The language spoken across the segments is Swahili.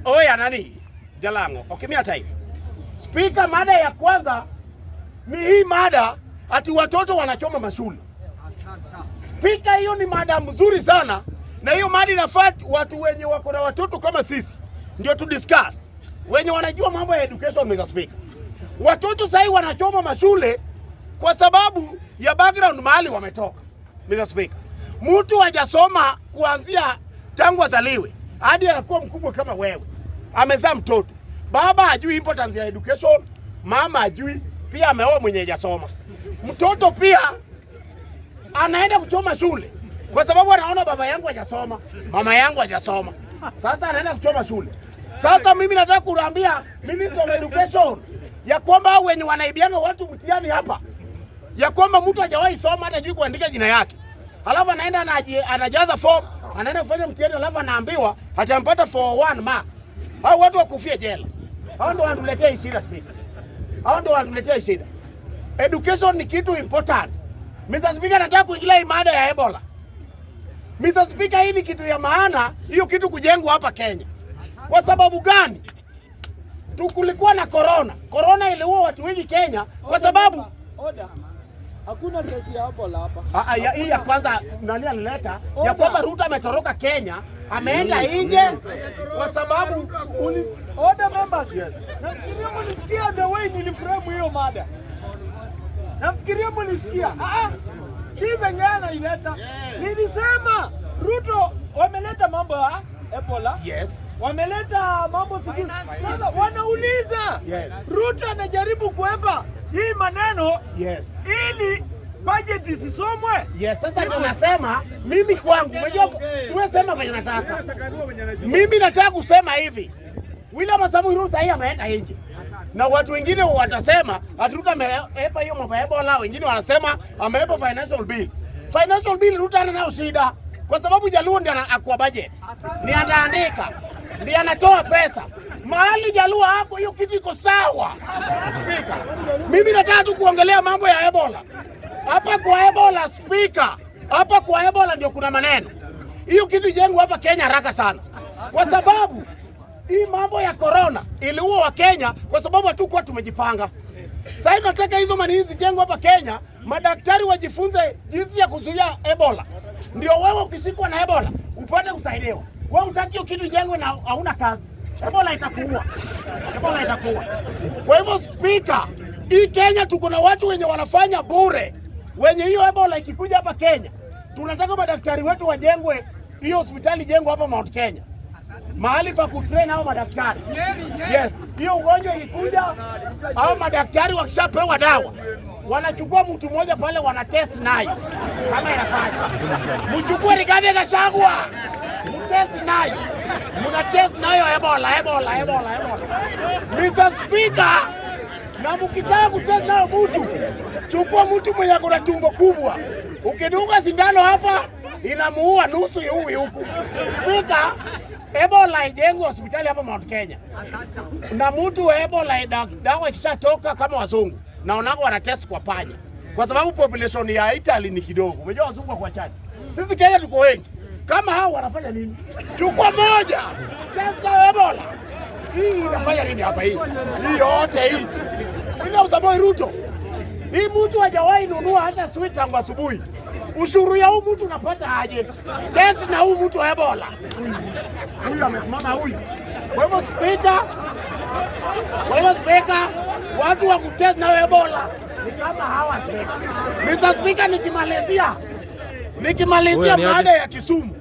Oya nani? Jalango. Okimia time. Speaker, mada ya kwanza ni hii mada ati watoto wanachoma mashule. Speaker, hiyo ni mada mzuri sana, na hiyo mada inafaa watu wenye wako na watoto kama sisi ndio tu discuss. Wenye wanajua mambo ya education, Mr. Speaker. Watoto sasa wanachoma mashule kwa sababu ya background mahali wametoka. Mr. Speaker, mtu hajasoma kuanzia tangu azaliwe hadi anakuwa mkubwa kama wewe. Amezaa mtoto. Baba hajui importance ya education, mama hajui, pia ameoa mwenye hajasoma. Mtoto pia anaenda kuchoma shule kwa sababu anaona baba yangu hajasoma, mama yangu hajasoma. Sasa anaenda kuchoma shule. Sasa mimi nataka kuambia Minister of Education ya kwamba wenye wanaibianga watu mtihani hapa, ya kwamba mtu hajawahi soma hata hajui kuandika jina yake, alafu anaenda anajaza form, anaenda kufanya mtihani, alafu anaambiwa hatampata 401 marks. Hao watu wakufie jela. Hao ndio wanatuletea shida Speaker. Hao ndio wanatuletea shida. Education ni kitu important. Mr. Speaker, nataka kuingilia hii mada ya Ebola. Mr. Speaker, hii ni kitu ya maana, hiyo kitu kujengwa hapa Kenya. Kwa sababu gani? Kulikuwa na corona. Corona iliua watu wengi Kenya kwa sababu hakuna kesi ya Ebola hapa. Hii ya kwanza nani alileta ya kwamba Ruto ametoroka Kenya, ameenda nje kwa sababu order members. Yes. Nafikiria mlisikia the way niliframe hiyo mada. Nafikiria mlisikia. Si venye anaileta. Nilisema Ruto wameleta mambo ya Ebola. Yes. Wameleta mambo sisi. Sasa wanauliza. Yes. Ruto anajaribu kuepa hii maneno. Yes. Ili budget isisomwe. Yes, sasa tunasema mimi kwangu, unajua siwe sema venye nataka. Mimi nataka kusema hivi. William Samoei Ruto sasa ameenda nje. Na watu wengine watasema Ruto ameepa hiyo mambo ya Ebola, wengine wanasema ameepa financial bill. Financial bill Ruto ana nao shida kwa sababu Jaluo ndiye anakuwa budget. Ni anaandika. Ndiye anatoa pesa. Mahali Jaluo hapo hiyo kitu iko sawa. Speaker, mimi nataka tu kuongelea mambo ya Ebola. Hapa kwa Ebola Speaker, hapa kwa Ebola ndio kuna maneno. Hiyo kitu jengwa hapa Kenya haraka sana. Kwa sababu hii mambo ya corona iliua wa Kenya kwa sababu hatukuwa tumejipanga. Sasa tunataka hizo manizi jengwa hapa Kenya, madaktari wajifunze jinsi ya kuzuia Ebola. Ndio wewe ukishikwa na Ebola upate kusaidiwa. Wewe utaki hiyo kitu jengwe na hauna kazi. Ebola itakuua. Ebola itakuua. Kwa hivyo Speaker, hii Kenya tuko na watu wenye wanafanya bure. Wenye hiyo Ebola ikikuja hapa Kenya, tunataka madaktari wetu wajengwe, hiyo hospitali jengwe hapa Mount Kenya. Mahali pa kutrain hao madaktari. Yes, hiyo ugonjwa ikikuja, hao madaktari wakishapewa dawa, wanachukua mtu mmoja pale wanatest nayo. Kama inafanya. Mchukue Rigathi Gachagua. Mtest nayo. Mnatest nayo Ebola. Mr. Speaker, na mkitaka kutest nayo mtu, chukua mtu mwenye ana tumbo kubwa. Ukidunga sindano hapa inamuua nusu huku. Speaker, Ebola ijengwe hospitali hapa Mount Kenya. Na mtu wa Ebola dawa ikishatoka kama wazungu, naonako wanatest kwa panya. Kwa sababu population ya Italy ni kidogo. Umejua wazungu kwa chache. Sisi Kenya tuko wengi. Kama hao wanafanya nini? Chukua moja. Test kwa Ebola. Hii inafanya nini hapa hii? Hii yote hii. William Samoei Ruto. Hii mtu hajawahi nunua hata sweet tangu asubuhi. Ushuru ya huu mtu unapata aje? Test na huu mtu wa Ebola. Huyu amesimama huyu. Kwa hivyo Speaker, watu wa kutest na Ebola ni kama hawa Speaker. Mr. Speaker, nikimalizia mada ya Kisumu.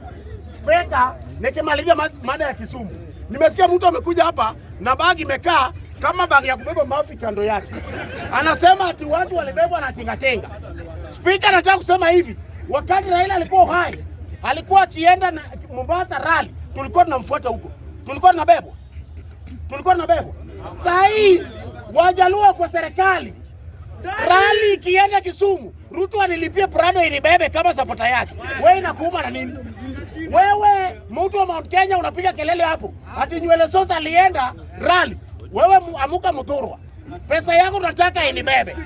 Speaker, nikimalizia mada ya Kisumu. Nimesikia mtu amekuja hapa na bagi imekaa kama bagi ya kubeba mafi kando yake. Anasema ati watu walibebwa na tingatenga. Speaker, nataka kusema hivi, wakati Raila alikuwa hai, alikuwa akienda na Mombasa rally, tulikuwa tunamfuata huko. Tulikuwa tunabebwa. Sasa hii Wajaluo kwa serikali. Rally ikienda Kisumu, Ruto anilipia Prado inibebe kama sapota yake. Wewe inakuuma na nini? Wewe mtu wa Mount Kenya unapiga kelele hapo. Ati nywele sosa alienda rally. Wewe amuka Muthurwa. Pesa yako tunataka inibebe.